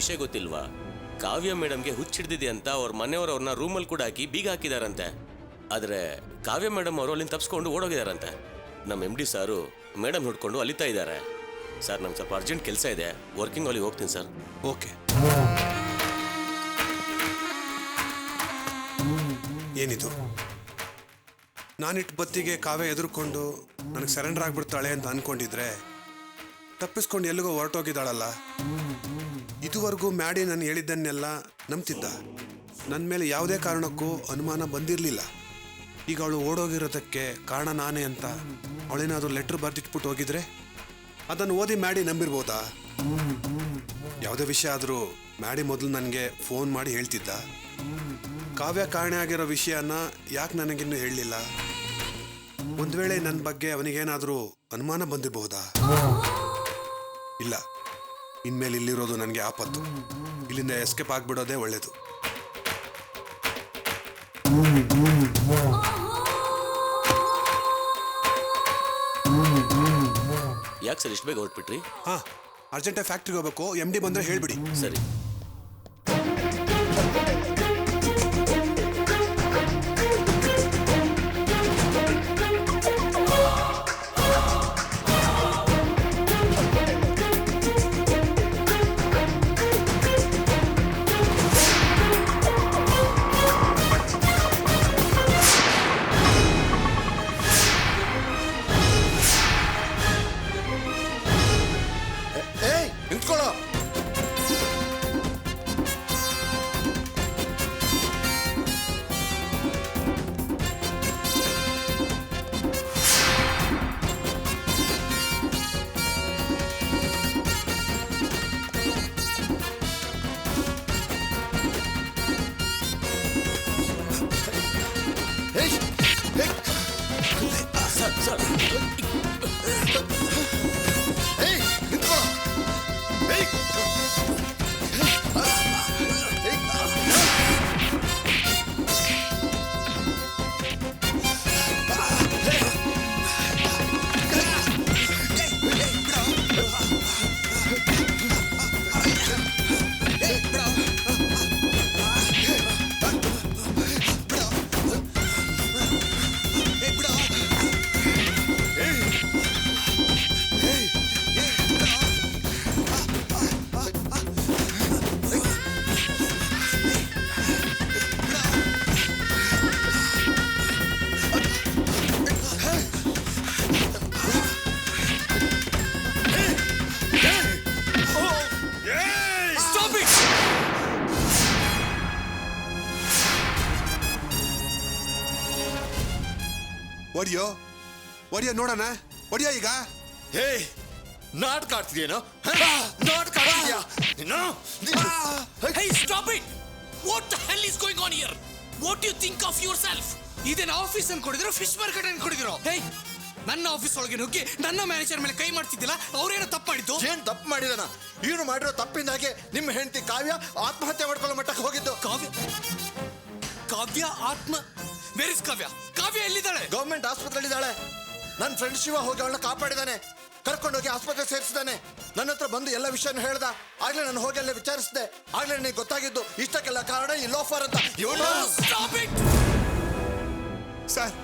ವಿಷಯ ಗೊತ್ತಿಲ್ವಾ? ಕಾವ್ಯ ಮೇಡಮ್ಗೆ ಹುಚ್ಚಿಡ್ದಿದೆ ಅಂತ ಅವ್ರ ಮನೆಯವರು ಅವ್ರನ್ನ ರೂಮಲ್ಲಿ ಕೂಡ ಹಾಕಿ ಬೀಗ ಹಾಕಿದಾರಂತೆ. ಆದರೆ ಕಾವ್ಯ ಮೇಡಮ್ ಅವರು ಅಲ್ಲಿಂದ ತಪ್ಪಿಸ್ಕೊಂಡು ಓಡೋಗಿದಾರಂತೆ. ನಮ್ಮ MD ಸಾರು ಮೇಡಮ್ ಹುಡ್ಕೊಂಡು ಅಲಿತಾ ಇದ್ದಾರೆ. ಸರ್, ನಮ್ಗೆ ಸ್ವಲ್ಪ ಅರ್ಜೆಂಟ್ ಕೆಲಸ ಇದೆ, ವರ್ಕಿಂಗ್ ಅಲ್ಲಿ ಹೋಗ್ತೀನಿ ಸರ್. ಓಕೆ. ಏನಿದು? ನಾನಿಟ್ಟು ಬತ್ತಿಗೆ ಕಾವ್ಯ ಎದುರ್ಕೊಂಡು ನನಗೆ ಸರೆಂಡರ್ ಆಗ್ಬಿಡ್ತಾಳೆ ಅಂತ ಅನ್ಕೊಂಡಿದ್ರೆ ತಪ್ಪಿಸ್ಕೊಂಡು ಎಲ್ಲಿಗೋ ಹೊರಟೋಗಿದ್ದಾಳಲ್ಲ. ಇದುವರೆಗೂ ಮ್ಯಾಡಿ ನಾನು ಹೇಳಿದ್ದನ್ನೆಲ್ಲ ನಂಬ್ತಿದ್ದ. ನನ್ನ ಮೇಲೆ ಯಾವುದೇ ಕಾರಣಕ್ಕೂ ಅನುಮಾನ ಬಂದಿರಲಿಲ್ಲ. ಈಗ ಅವಳು ಓಡೋಗಿರೋದಕ್ಕೆ ಕಾರಣ ನಾನೇ ಅಂತ ಅವಳೇನಾದರೂ ಲೆಟ್ರ್ ಬರೆದಿಟ್ಬಿಟ್ಟು ಹೋಗಿದ್ರೆ ಅದನ್ನು ಓದಿ ಮ್ಯಾಡಿ ನಂಬಿರ್ಬೋದಾ? ಯಾವುದೇ ವಿಷಯ ಆದರೂ ಮ್ಯಾಡಿ ಮೊದಲು ನನಗೆ ಫೋನ್ ಮಾಡಿ ಹೇಳ್ತಿದ್ದ. ಕಾವ್ಯ ಕಾರಣ ಆಗಿರೋ ವಿಷಯನ ಯಾಕೆ ನನಗಿನ್ನೂ ಹೇಳಲಿಲ್ಲ? ಒಂದು ವೇಳೆ ನನ್ನ ಬಗ್ಗೆ ಅವನಿಗೇನಾದರೂ ಅನುಮಾನ ಬಂದಿರಬಹುದಾ? ಇಲ್ಲ, ಇನ್ಮೇಲೆ ಇಲ್ಲಿರೋದು ನನಗೆ ಆಪತ್ತು. ಇಲ್ಲಿಂದ ಎಸ್ಕೇಪ್ ಆಗಿಬಿಡೋದೇ ಒಳ್ಳೇದು. ಯಾಕೆ ಸರ್ ಇಷ್ಟು ಬೇಗ ಹೊರಟ್ಬಿಟ್ರಿ? ಹಾಂ, ಅರ್ಜೆಂಟಾಗಿ ಫ್ಯಾಕ್ಟ್ರಿಗೆ ಹೋಗ್ಬೇಕು. MD ಬಂದರೆ ಹೇಳ್ಬಿಡಿ. ಸರಿ. ಒಡಿಯೋ ನೋಡೋಣ. ಒಡಿಯೋ ಈಗ. ಹೇ, ನಾಟಕ ಆಡ್ತಿದ್ಯೇನೋ? ನಾಟಕ ಆಡ್ತಿದ್ಯಾ? Hey, stop it! What the hell is going on here? What do you think of yourself? ಇದೇನ ಆಫೀಸ್ ಅನ್ಕೊಂಡಿದಿರೋ ಫಿಶ್ ಮಾರ್ಕೆಟ್ ಅನ್ಕೊಂಡಿದಿರೋ? ಹೇ, ನನ್ನ ಆಫೀಸ್ ಒಳಗೆ ನುಗ್ಗಿ ನನ್ನ ಮ್ಯಾನೇಜರ್ ಮೇಲೆ ಕೈ ಮಾಡ್ತಿದ್ದಿಲ್ಲ. ಅವ್ರೇನೋ ತಪ್ಪು ಮಾಡಿದ್ದು? ಏನ್ ತಪ್ಪು ಮಾಡಿದಾನ? ಇವನು ಮಾಡಿರೋ ತಪ್ಪಿಂದಾಗೆ ನಿಮ್ಮ ಹೆಂಡತಿ ಕಾವ್ಯ ಆತ್ಮಹತ್ಯೆ ಮಾಡ್ಕೊಳ್ಳೋ ಮಟ್ಟಕ್ಕೆ ಹೋಗಿದ್ದು. ಕಾವ್ಯ ಆತ್ಮ? ವೇರ್ ಇಸ್ ಕಾವ್ಯ? ಕಾವ್ಯ ಎಲ್ಲಿದ್ದಾಳೆ? ಗವರ್ಮೆಂಟ್ ಆಸ್ಪತ್ರೆಯಲ್ಲಿದ್ದಾಳೆ. ನನ್ನ ಫ್ರೆಂಡ್ ಶಿವ ಹೋಗಿ ಅವಳನ್ನ ಕಾಪಾಡಿದಾನೆ, ಕರ್ಕೊಂಡೋಗಿ ಆಸ್ಪತ್ರೆ ಸೇರಿಸಿದಾನೆ. ನನ್ನ ಹತ್ರ ಬಂದು ಎಲ್ಲ ವಿಷಯನ ಹೇಳ್ದ. ಆಗ್ಲೇ ನಾನು ಹೋಗಿ ಅಲ್ಲೇ ವಿಚಾರಿಸಿದೆ. ಆಗ್ಲೇ ನನಗೆ ಗೊತ್ತಾಗಿದ್ದು ಇಷ್ಟಕ್ಕೆಲ್ಲ ಕಾರಣ ಈ ಲೋಫರ್ ಅಂತ. ಸರ್,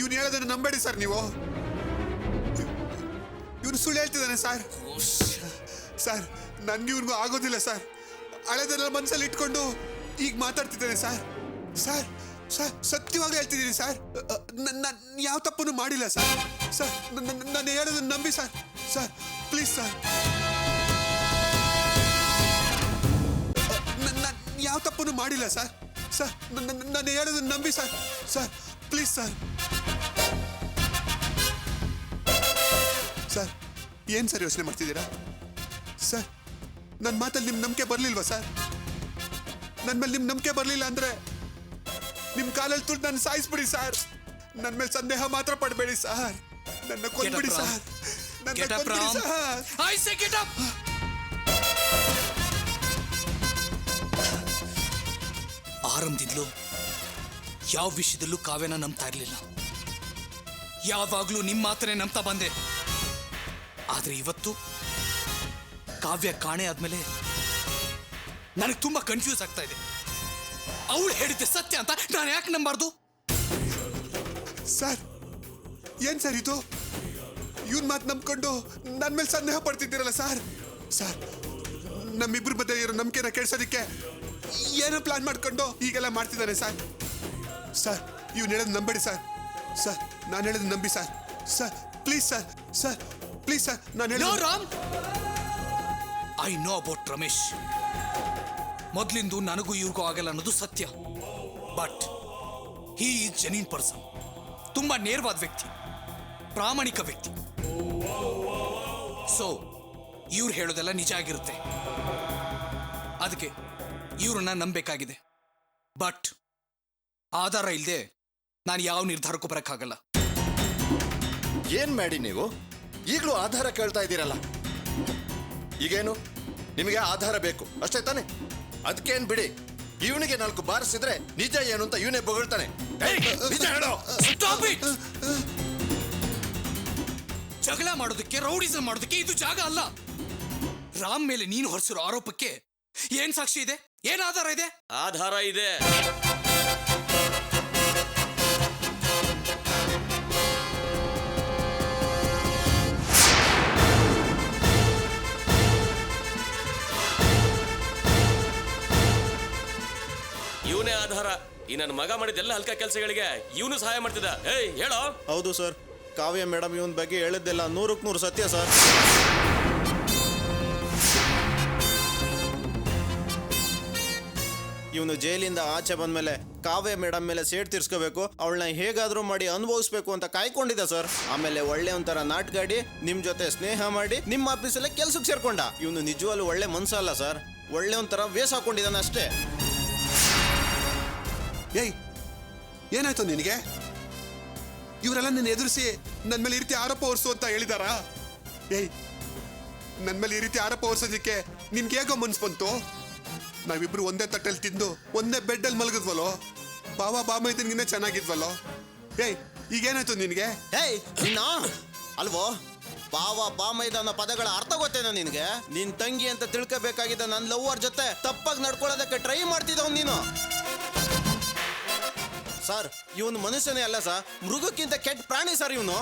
ಇವನು ಹೇಳೋದನ್ನು ನಂಬೇಡಿ ಸರ್. ನೀವು ಇವನು ಸುಳ್ಳು ಹೇಳ್ತಿದ್ದಾನೆ ಸರ್. ಸರ್, ನನ್ಗೆ ಇವ್ರಿಗೂ ಆಗೋದಿಲ್ಲ ಸರ್. ಹಳೆದೆಲ್ಲ ಮನಸ್ಸಲ್ಲಿ ಇಟ್ಕೊಂಡು ಈಗ ಮಾತಾಡ್ತಿದ್ದಾನೆ ಸರ್. ಸರ್ ಸರ್, ಸತ್ಯವಾಗಿ ಹೇಳ್ತಿದ್ದೀನಿ ಸರ್. ನಾನು ಯಾವ ತಪ್ಪನ್ನು ಮಾಡಿಲ್ಲ ಸರ್. ಸರ್, ನಾನು ಹೇಳೋದನ್ನು ನಂಬಿ ಸರ್. Sir, please sir. ನಾನು ಯಾವ ತಪ್ಪನ್ನು ಮಾಡಿಲ್ಲ ಸರ್. ಸರ್, ನಾನು ಹೇಳೋದನ್ನು ನಂಬಿ sir. Sir, please sir. Sir, ಏನು ಸರ್ ಯೋಚನೆ ಮಾಡ್ತಿದ್ದೀರಾ ಸರ್? ನನ್ನ ಮಾತಲ್ಲಿ ನಿಮ್ಮ ನಂಬಿಕೆ ಬರಲಿಲ್ವಾ ಸರ್? ನನ್ನ ಮೇಲೆ ನಿಮ್ಮ ನಂಬಿಕೆ ಬರಲಿಲ್ಲ ಅಂದರೆ ನಿಮ್ಮ ಕಾಲಲ್ಲಿ ತುಳಿದು ನನ್ನ ಸಾಯಿಸ್ಬಿಡಿ ಸರ್. ನನ್ನ ಮೇಲೆ ಸಂದೇಹ ಮಾತ್ರ ಪಡಬೇಡಿ ಸರ್. ನನ್ನ ಕೊಲ್ಬಿಡಿ ಸರ್. ನನ್ನ ಕೊಲ್ಬಿಡಿ sir. I say get up. ಆರಂಭದಿಂದಲೂ ಯಾವ ವಿಷಯದಲ್ಲೂ ಕಾವ್ಯನ ನಂಬ್ತಾ ಇರಲಿಲ್ಲ. ಯಾವಾಗ್ಲೂ ನಿಮ್ಮ ಮಾತನೇ ನಂಬ್ತಾ ಬಂದೆ. ಆದ್ರೆ ಇವತ್ತು ಕಾವ್ಯ ಕಾಣೆ ಆದ್ಮೇಲೆ ನನಗೆ ತುಂಬಾ ಕನ್ಫ್ಯೂಸ್ ಆಗ್ತಾ ಇದೆ. ಅವಳು ಹೇಳಿದ್ದೆ ಸತ್ಯ ಅಂತ ನಾನು ಯಾಕೆ ನಂಬಾರ್ದು? ಸರ್ ಏನ್ ಸರ್ ಇದು? ಇವನ್ ಮಾತು ನಂಬ್ಕೊಂಡು ನನ್ನ ಮೇಲೆ ಸಂದೇಹ ಪಡ್ತಿದ್ದೀರಲ್ಲ ಸರ್. ಸರ್ ನಮ್ಮಿಬ್ರ ಮಧ್ಯೆ ಇರೋ ನಂಬಿಕೆನ ಕೆಡ್ಸೋದಕ್ಕೆ ಏನೋ ಪ್ಲಾನ್ ಮಾಡ್ಕೊಂಡು ಈಗೆಲ್ಲ ಮಾಡ್ತಿದ್ದಾನೆ ಸರ್. ಸರ್ ಇವ್ನು ಹೇಳೋದು ನಂಬೇಡಿ ಸರ್. ಸರ್ ನಾನು ಹೇಳೋದು ನಂಬಿ sir. Sir please sir. Sir please sir ನಾನು ನೋ ಹೇಳೋದು. Ram, I know about Ramesh. ಮೊದ್ಲಿಂದು ನನಗೂ ಇವ್ರಿಗೂ ಆಗಲ್ಲ ಅನ್ನೋದು ಸತ್ಯ. But he is genuine person. ತುಂಬಾ ನೇರವಾದ ವ್ಯಕ್ತಿ, ಪ್ರಾಮಾಣಿಕ ವ್ಯಕ್ತಿ. ಸೊ ಇವ್ರು ಹೇಳೋದೆಲ್ಲ ನಿಜ ಆಗಿರುತ್ತೆ. ಅದಕ್ಕೆ ಇವ್ರನ್ನ ನಂಬೇಕಾಗಿದೆ. ಬಟ್ ಆಧಾರ ಇಲ್ಲದೆ ನಾನು ಯಾವ ನಿರ್ಧಾರಕ್ಕೂ ಬರಕ್ಕಾಗಲ್ಲ. ಏನ್ ಮಾಡಿ ನೀವು ಈಗಲೂ ಆಧಾರ ಕೇಳ್ತಾ ಇದ್ದೀರಲ್ಲ? ಈಗೇನು ನಿಮಗೆ ಆಧಾರ ಬೇಕು ಅಷ್ಟೇ ತಾನೆ? ಅದಕ್ಕೇನ್ ಬಿಡಿ, ಇವನಿಗೆ 4 ಬಾರಿಸಿದ್ರೆ ನಿಜ ಏನು ಅಂತ ಇವನೇ ಬೊಗಳ್ತಾನೆ. ನಿಜ ಹೇಳೋ. Stop it! ಜಗಳ ಮಾಡೋದಕ್ಕೆ, ರೌಡಿಸಂ ಮಾಡೋದಕ್ಕೆ ಇದು ಜಾಗ ಅಲ್ಲ. ರಾಮ್ ಮೇಲೆ ನೀನು ಹೊರಿಸಿರೋ ಆರೋಪಕ್ಕೆ ಏನ್ ಸಾಕ್ಷಿ ಇದೆ? ಏನ್ ಆಧಾರ ಇದೆ? ಆಧಾರ ಇದೆ. ಇವನೇ ಆಧಾರ. ಈ ನನ್ನ ಮಗ ಮಾಡಿದೆಲ್ಲ ಹಲ್ಕ ಕೆಲಸಗಳಿಗೆ ಇವನು ಸಹಾಯ ಮಾಡ್ತಿದ್ದ. ಏಯ್ ಹೇಳೋ. ಹೌದು ಸರ್, ಕಾವ್ಯ ಮೇಡಮ್ ಇವನ್ ಬಗ್ಗೆ ಹೇಳಿದ್ದೆಲ್ಲ 100ಕ್ಕೆ 100 ಸತ್ಯ ಸರ್. ಇವನು ಜೈಲಿಂದ ಆಚೆ ಬಂದ್ಮೇಲೆ ಕಾವ್ಯ ಮೇಡಮ್ ಮೇಲೆ ಸೇಡ್ ತೀರ್ಸ್ಕೋಬೇಕು, ಅವಳನ್ನ ಹೇಗಾದ್ರೂ ಮಾಡಿ ಅನುಭವಿಸ್ಬೇಕು ಅಂತ ಕಾಯ್ಕೊಂಡಿದ್ದ ಸರ್. ಆಮೇಲೆ ಒಳ್ಳೆ ಒಂಥರ ನಾಟ್ಗಾಡಿ ನಿಮ್ ಜೊತೆ ಸ್ನೇಹ ಮಾಡಿ ನಿಮ್ಮ ಆಫೀಸಲ್ಲೇ ಕೆಲ್ಸಕ್ಕೆ ಸೇರ್ಕೊಂಡ. ಇವನು ನಿಜವಾಗ್ಲೂ ಒಳ್ಳೆ ಮನ್ಸಲ್ಲ ಸರ್, ಒಳ್ಳೆ ಒಂಥರ ವೇಸ್ ಹಾಕೊಂಡಿದ್ದಾನೆ ಅಷ್ಟೇ. ಏಯ್ ಏನಾಯ್ತು ನಿನಗೆ? ಇವರೆಲ್ಲ ನಿನ್ನ ಎದುರಿಸಿ ನನ್ನ ಮೇಲೆ ಈ ರೀತಿ ಆರೋಪ ಹೊರಿಸು ಅಂತ ಹೇಳಿದಾರಾ? ಏಯ್ ನನ್ನ ಮೇಲೆ ಈ ರೀತಿ ಆರೋಪ ಹೊರಿಸೋದಕ್ಕೆ ನಿನ್ಗೆ ಹೇಗೋ ಮನ್ಸು ಬಂತು? ನಾವಿಬ್ರು ಒಂದೇ ತಟ್ಟೆಲ್ಲಿ ತಿಂದು ಒಂದೇ ಬೆಡ್ಡಲ್ಲಿ ಮಲಗಿದ್ವಲ್ಲೋ, ಬಾಮ ಇದನ್ಗಿನ್ನ ಚೆನ್ನಾಗಿದ್ವಲ್ಲೋ. ಏಯ್ ಈಗೇನಾಯ್ತು ನಿನಗೆ? ಹೇಯ್ ನಿನ್ನ ಅಲ್ವೋ ಬಾಮೈದ ಅನ್ನೋ ಪದಗಳ ಅರ್ಥ ಗೊತ್ತೇನೋ ನಿನ್ಗೆ? ನಿನ್ ತಂಗಿ ಅಂತ ತಿಳ್ಕೋಬೇಕಾಗಿದ್ದ ನನ್ನ ಲವ್ವರ್ ಜೊತೆ ತಪ್ಪಾಗಿ ನಡ್ಕೊಳ್ಳೋದಕ್ಕೆ ಟ್ರೈ ಮಾಡ್ತಿದ್ದವ್ ನೀನು. ಸರ್ ಇವನು ಮನುಷ್ಯನೇ ಅಲ್ಲ ಸರ್, ಮೃಗಕ್ಕಿಂತ ಕೆಟ್ಟ ಪ್ರಾಣಿ ಸರ್ ಇವನು.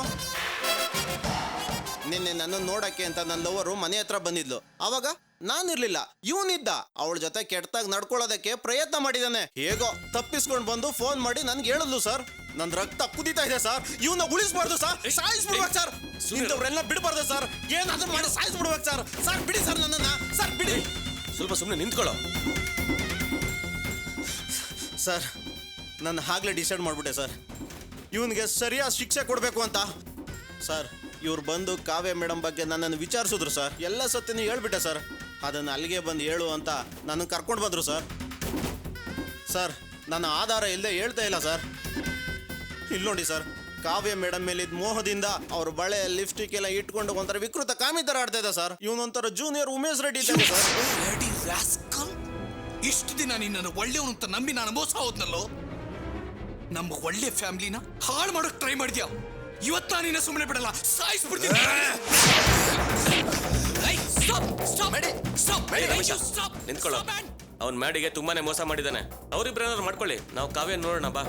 ನಿನ್ನೆ ನನ್ನನ್ನು ನೋಡಕ್ಕೆ ಅಂತ ನನ್ನ ಲವರು ಮನೆ ಹತ್ರ ಬಂದಿದ್ಲು. ಅವಾಗ ನಾನಿರ್ಲಿಲ್ಲ, ಇವನಿದ್ದ. ಅವಳ ಜೊತೆ ಕೆಟ್ಟದಾಗಿ ನಡ್ಕೊಳ್ಳೋದಕ್ಕೆ ಪ್ರಯತ್ನ ಮಾಡಿದಾನೆ. ಹೇಗೋ ತಪ್ಪಿಸ್ಕೊಂಡು ಬಂದು ಫೋನ್ ಮಾಡಿ ನನ್ಗೆ ಹೇಳಿದ್ಲು ಸರ್. ನನ್ ರಕ್ತ ಕುದೀತಾ ಇದೆ ಸರ್, ಇವನ್ನ ಉಳಿಸ್ಬಾರ್ದು ಸರ್, ಸಾಯಿಸ್ಬಿಡ್ಬೇಕು ಸರ್. ಇಂಥವ್ರೆಲ್ಲ ಬಿಡಬಾರ್ದು ಸರ್, ಏನಾದ್ರೂ ಮಾಡಿ ಸಾಯಿಸ್ಬಿಡ್ಬೇಕು ಸರ್. ಸರ್ ಬಿಡಿ ಸರ್ ನನ್ನನ್ನ, ಸರ್ ಬಿಡಿ. ಸ್ವಲ್ಪ ಸುಮ್ಮನೆ ನಿಂತ್ಕೊಳ್ಳೋ. ಸರ್ ನಾನು ಆಗ್ಲೇ ಡಿಸೈಡ್ ಮಾಡ್ಬಿಟ್ಟೆ ಸರ್, ಇವನಿಗೆ ಸರಿಯಾದ ಶಿಕ್ಷೆ ಕೊಡಬೇಕು ಅಂತ. ಸರ್ ಇವ್ರು ಬಂದು ಕಾವ್ಯ ಮೇಡಮ್ ಬಗ್ಗೆ ನನ್ನನ್ನು ವಿಚಾರಿಸಿದ್ರು ಸರ್. ಎಲ್ಲ ಸತ್ಯನೂ ಹೇಳ್ಬಿಟ್ಟೆ ಸರ್. ಅದನ್ನು ಅಲ್ಲಿಗೆ ಬಂದು ಹೇಳು ಅಂತ ನನ್ನ ಕರ್ಕೊಂಡು ಬಂದರು ಸರ್. ಸರ್ ನನ್ನ ಆಧಾರ ಇಲ್ಲದೆ ಹೇಳ್ತಾ ಇಲ್ಲ ಸರ್. ಇಲ್ಲಿ ನೋಡಿ ಸರ್, ಕಾವ್ಯ ಮೇಡಮ್ ಮೇಲಿದ್ದ ಮೋಹದಿಂದ ಅವ್ರ ಬಳೆ ಲಿಪ್ಸ್ಟಿಕ್ ಎಲ್ಲ ಇಟ್ಕೊಂಡು ಒಂಥರ ವಿಕೃತ ಕಾಮಿ ಥರ ಆಡ್ತಾ ಇದ್ದ ಸರ್. ಇವನೊಂಥರ ಜೂನಿಯರ್ ಉಮೇಶ್ ರೆಡ್ಡಿ ಇದ್ದಾನೆ ಸರ್. ಇಷ್ಟು ದಿನ ನಿನ್ನನ್ನು ಒಳ್ಳೆಯವನು ಅಂತ ನಂಬಿ ನಾನು ಮೋಸ ಹೋದ್ನಲ್ಲೋ. ನಮ್ಮ ಒಳ್ಳೆ ಫ್ಯಾಮಿಲಿನ ಹಾಳು ಮಾಡೋಕ್ ಟ್ರೈ ಮಾಡಿದ್ಯಾ. ಇವತ್ತು ನಾನು ನಿನ್ನ ಸುಮ್ಮನೆ ಬಿಡಲ್ಲ, ಸಾಯಿಸ್ಬಿಡ್ತೀನಿ. ನಿಂತ್ಕೊಳ್ಳೋ. ಅವ್ನ್ ಮ್ಯಾಡಿಗೆ ತುಂಬಾನೇ ಮೋಸ ಮಾಡಿದಾನೆ. ಅವ್ರಿಬ್ರೇನಾದ್ರು ಮಾಡ್ಕೊಳ್ಳಿ, ನಾವು ಕಾವ್ಯ ನೋಡೋಣ ಬಾ.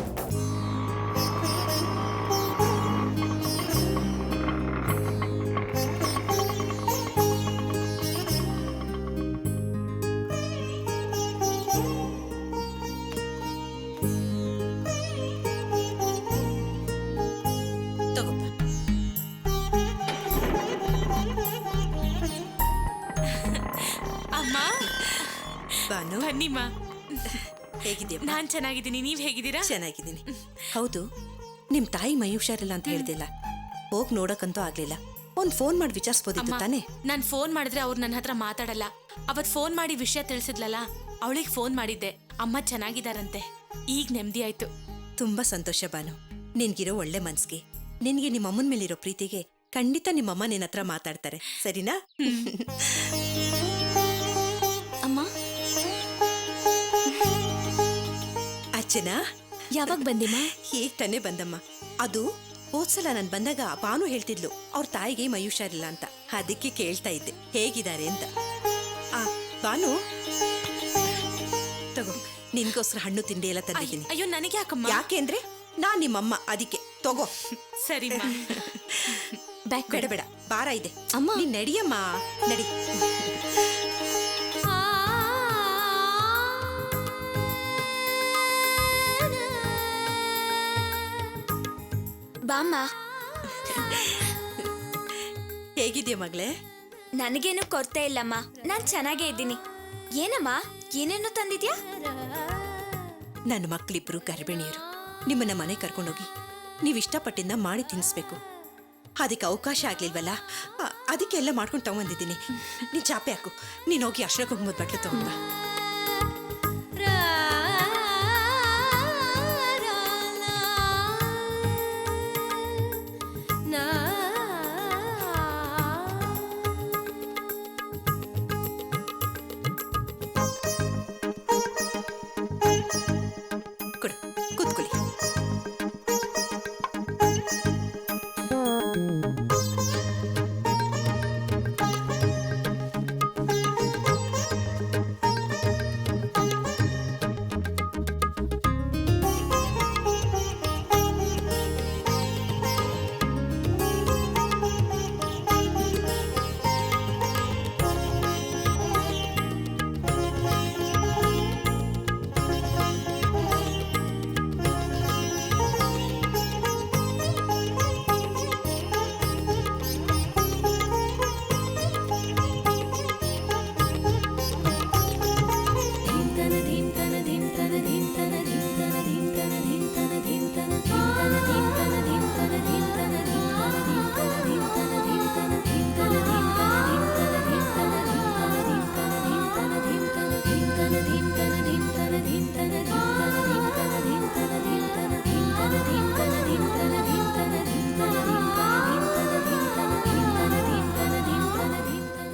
ಬಾನು ಬನ್ನಿಮ್ಮ. ಹೇಗಿದ್ದೀಯ? ನಾನ್ ಚೆನ್ನಾಗಿದ್ದೀನಿ, ನೀವ್ ಹೇಗಿದ್ದೀರಾ? ಚೆನ್ನಾಗಿದ್ದೀನಿ. ಹೌದು, ನಿಮ್ ತಾಯಿ ಮೈ ಹುಷಾರಿಲ್ಲ ಅಂತ ಹೇಳ್ದಿಲ್ಲ, ಹೋಗ್ ನೋಡಕ್ಕಂತೂ ಆಗ್ಲಿಲ್ಲ. ಒಂದ್ ಫೋನ್ ಮಾಡಿ ವಿಚಾರಿಸ್ಬೋದಿತ್ತು ತಾನೆ? ನಾನ್ ಫೋನ್ ಮಾಡಿದ್ರೆ ಅವ್ರು ನನ್ನ ಹತ್ರ ಮಾತಾಡಲ್ಲ. ಅವತ್ ಫೋನ್ ಮಾಡಿ ವಿಷಯ ತಿಳಿಸಿದ್ಲಲ್ಲ, ಅವಳಿಗೆ ಫೋನ್ ಮಾಡಿದ್ದೆ. ಅಮ್ಮ ಚೆನ್ನಾಗಿದಾರಂತೆ. ಈಗ ನೆಮ್ಮದಿ ಆಯ್ತು. ತುಂಬಾ ಸಂತೋಷ ಬಾನು. ನಿನ್ಗಿರೋ ಒಳ್ಳೆ ಮನ್ಸಿಗೆ, ನಿನ್ಗೆ ನಿಮ್ಮ ಅಮ್ಮನ ಮೇಲಿರೋ ಪ್ರೀತಿಗೆ ಖಂಡಿತ ನಿಮ್ಮಮ್ಮ ನಿನ್ನ ಹತ್ರ ಮಾತಾಡ್ತಾರೆ, ಸರಿನಾ? ಅಮ್ಮ ಅಚ್ಚನಾ, ಯಾವಾಗ ಬಂದಿಮ್ಮ? ಈಗ ತಾನೇ ಬಂದಮ್ಮ. ಅದು ಹೋದ್ಸಲ ನಾನು ಬಂದಾಗ ಬಾನು ಹೇಳ್ತಿದ್ಲು ಅವ್ರ ತಾಯಿಗೆ ಮೈ ಹುಷಾರಿಲ್ಲ ಅಂತ, ಅದಕ್ಕೆ ಕೇಳ್ತಾ ಇದ್ದೆ ಹೇಗಿದ್ದಾರೆ ಅಂತ. ಬಾನು ನಿನ್ಗೋಸ್ಕರ ಹಣ್ಣು ತಿಂಡಿ ಎಲ್ಲ ತಂದಿದ್ದೀನಿ. ಅಯ್ಯೋ ನನಗೆ ಯಾಕಮ್ಮ? ಯಾಕೆಂದ್ರೆ ನಾನ್ ನಿಮ್ಮಮ್ಮ, ಅದಕ್ಕೆ ತಗೋ. ಸರಿ ಬ್ಯಾಗ್ ಬೇಡ ಬೇಡ, ಭಾರ ಇದೆ ಅಮ್ಮ. ನೀನ್ ನಡಿಯಮ್ಮ, ನಡಿ. ಬಾಮ್ಮ, ಹೇಗಿದ್ಯಾ ಮಗಳೇ? ನನಗೇನು ಕೊರತೆ ಇಲ್ಲಮ್ಮ, ನಾನ್ ಚೆನ್ನಾಗೇ ಇದ್ದೀನಿ. ಏನಮ್ಮ, ಏನೇನು ತಂದಿದ್ಯಾ? ನನ್ನ ಮಕ್ಕಳಿಬ್ರು ಗರ್ಭಿಣಿಯರು. ನಿಮ್ಮನ್ನ ಮನೆ ಕರ್ಕೊಂಡೋಗಿ ನೀವು ಇಷ್ಟಪಟ್ಟಿಂದ ಮಾಡಿ ತಿನ್ನಿಸ್ಬೇಕು. ಅದಕ್ಕೆ ಅವಕಾಶ ಆಗ್ಲಿಲ್ವಲ್ಲ, ಅದಕ್ಕೆಲ್ಲ ಮಾಡ್ಕೊಂಡು ತಗೊಂಡಿದ್ದೀನಿ. ನೀನ್ ಚಾಪೆ ಹಾಕು, ನೀನ್ ಹೋಗಿ ಅರ್ಶನ ಕುಂಕುಮದ ಬಟ್ಲು ತಗೊಂಡ್ಬಾ. ಕೊಡು, ಕೂತ್ಕೊಳ್ಳಿ.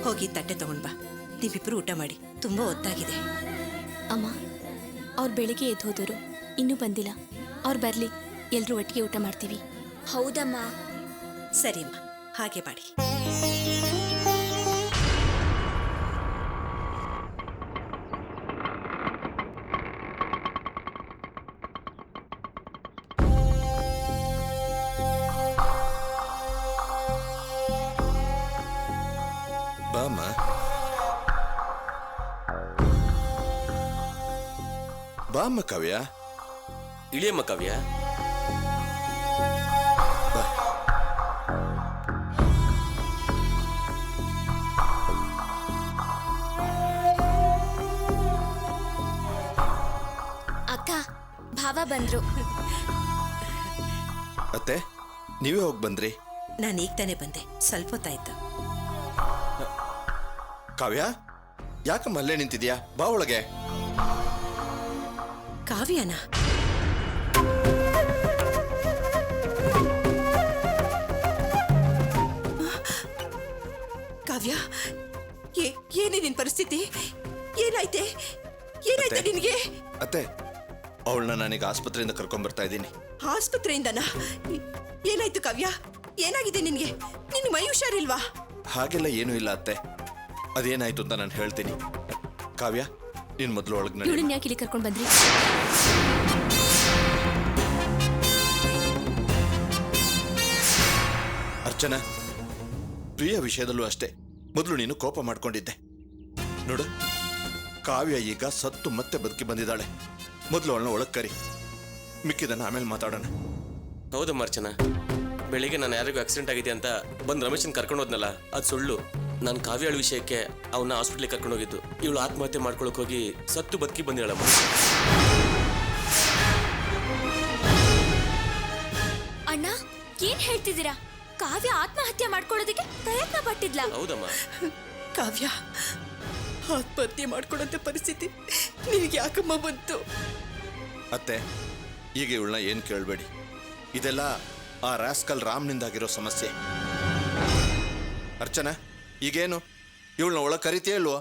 ಹೋಗಿ ತಟ್ಟೆ ತಗೊಂಡ್ಬಾ, ನೀವಿಬ್ರು ಊಟ ಮಾಡಿ. ತುಂಬಾ ಹೊತ್ತಾಗಿದೆ. ಅಮ್ಮ, ಅವ್ರು ಬೆಳಿಗ್ಗೆ ಎದ್ದು ಹೋದವರು, ಇನ್ನೂ ಬಂದಿಲ್ಲ. ಅವ್ರು ಬರ್ಲಿ, ಎಲ್ರೂ ಒಟ್ಟಿಗೆ ಊಟ ಮಾಡ್ತೀವಿ. ಹೌದಮ್ಮ. ಸರಿ ಅಮ್ಮ, ಹಾಗೆ ಮಾಡಿ. ಬಾಮ್ಮ. ಬಾಮ್ಮ ಕಾವ್ಯ. ಇಳಿಯಮ್ಮ ಕಾವ್ಯ. ಅಕ್ಕ, ಭಾವ ಬಂದ್ರು. ಅತ್ತೆ, ನೀವೇ ಹೋಗಿ ಬಂದ್ರಿ? ನಾನು ಈಗ ತಾನೇ ಬಂದೆ, ಸ್ವಲ್ಪ ಹೊತ್ತಾಯ್ತು. ಕಾವ್ಯ, ಯಾಕಮ್ಮ ಅಲ್ಲೇ ನಿಂತಿದ್ಯಾ? ಬಾ ಒಳಗೆ. ಕಾವ್ಯನಾ? ಕಾವ್ಯ, ಏನೇ ನಿನ್ ಪರಿಸ್ಥಿತಿ? ಏನಾಯ್ತೆ? ಏನಾಯ್ತೆ ನಿನ್ಗೆ? ಅತ್ತೆ, ಅವಳನ್ನ ನಾನೀಗ ಆಸ್ಪತ್ರೆಯಿಂದ ಕರ್ಕೊಂಡ್ ಬರ್ತಾ ಇದ್ದೀನಿ. ಆಸ್ಪತ್ರೆಯಿಂದನಾ? ಏನಾಯ್ತು ಕಾವ್ಯ? ಏನಾಗಿದೆ ನಿನ್ಗೆ? ನಿನ್ ಮೈ ಹುಷಾರಿಲ್ವಾ? ಹಾಗೆಲ್ಲ ಏನೂ ಇಲ್ಲ ಅತ್ತೆ. ಅದೇನಾಯ್ತು ಅಂತ ನಾನು ಹೇಳ್ತೀನಿ. ಕಾವ್ಯ, ನೀನ್ ಮೊದಲು ಒಳಗೆ ನಡಿ. ಇವಳನ್ನ ಯಾಕೆ ಇಲ್ಲಿ ಕರ್ಕೊಂಡು ಬಂದ್ರಿ? ಅರ್ಚನಾ, ಪ್ರಿಯ ವಿಷಯದಲ್ಲೂ ಅಷ್ಟೇ, ಮೊದಲು ನೀನು ಕೋಪ ಮಾಡ್ಕೊಂಡಿದ್ದೆ. ನೋಡು, ಕಾವ್ಯ ಈಗ ಸತ್ತು ಮತ್ತೆ ಬದುಕಿ ಬಂದಿದ್ದಾಳೆ. ಮೊದಲು ಅವಳನ್ನ ಒಳಗೆ ಕರಿ, ಮಿಕ್ಕಿದನ್ನ ಆಮೇಲೆ ಮಾತಾಡೋಣ. ಹೌದಮ್ಮ ಅರ್ಚನಾ, ಬೆಳಿಗ್ಗೆ ನಾನು ಯಾರಿಗೂ ಆಕ್ಸಿಡೆಂಟ್ ಆಗಿದೆ ಅಂತ ಬಂದು ರಮೇಶನ್ ಕರ್ಕೊಂಡು ಹೋದ್ನಲ್ಲ, ಅದು ಸುಳ್ಳು. ನಾನು ಕಾವ್ಯಾಳ ವಿಷಯಕ್ಕೆ ಅವನ್ನ ಹಾಸ್ಪಿಟ್ಲಿಗೆ ಕರ್ಕೊಂಡು ಹೋಗಿದ್ದು. ಇವಳು ಆತ್ಮಹತ್ಯೆ ಮಾಡ್ಕೊಳಕ್ ಹೋಗಿ ಸತ್ತು ಬದುಕಿ ಬಂದಿಳಮ್ಮ. ಅಣ್ಣ, ಏನ್ ಹೇಳ್ತಿದ್ದೀರಾ? ಕಾವ್ಯ ಆತ್ಮಹತ್ಯೆ ಮಾಡ್ಕೊಳ್ಳೋದಕ್ಕೆ ಪ್ರಯತ್ನ ಪಟ್ಟಿದ್ಲ? ಹೌದಮ್ಮ. ಕಾವ್ಯ ಆತ್ಮಹತ್ಯೆ ಮಾಡ್ಕೊಡಂತ ಪರಿಸ್ಥಿತಿ ನಿನಗೆ ಯಾಕಮ್ಮ ಬಂತು? ಅತ್ತೆ, ಈಗ ಇವಳನ್ನ ಏನು ಕೇಳಬೇಡಿ. ಇದೆಲ್ಲ ಆ ರಾಸ್ಕಲ್ ರಾಮ್ನಿಂದಾಗಿರೋ ಸಮಸ್ಯೆ. ಅರ್ಚನಾ, ಈಗೇನು ಇವಳನ್ನ ಒಳಗೆ ಕರಿತೀಯ ಇಲ್ವೋ?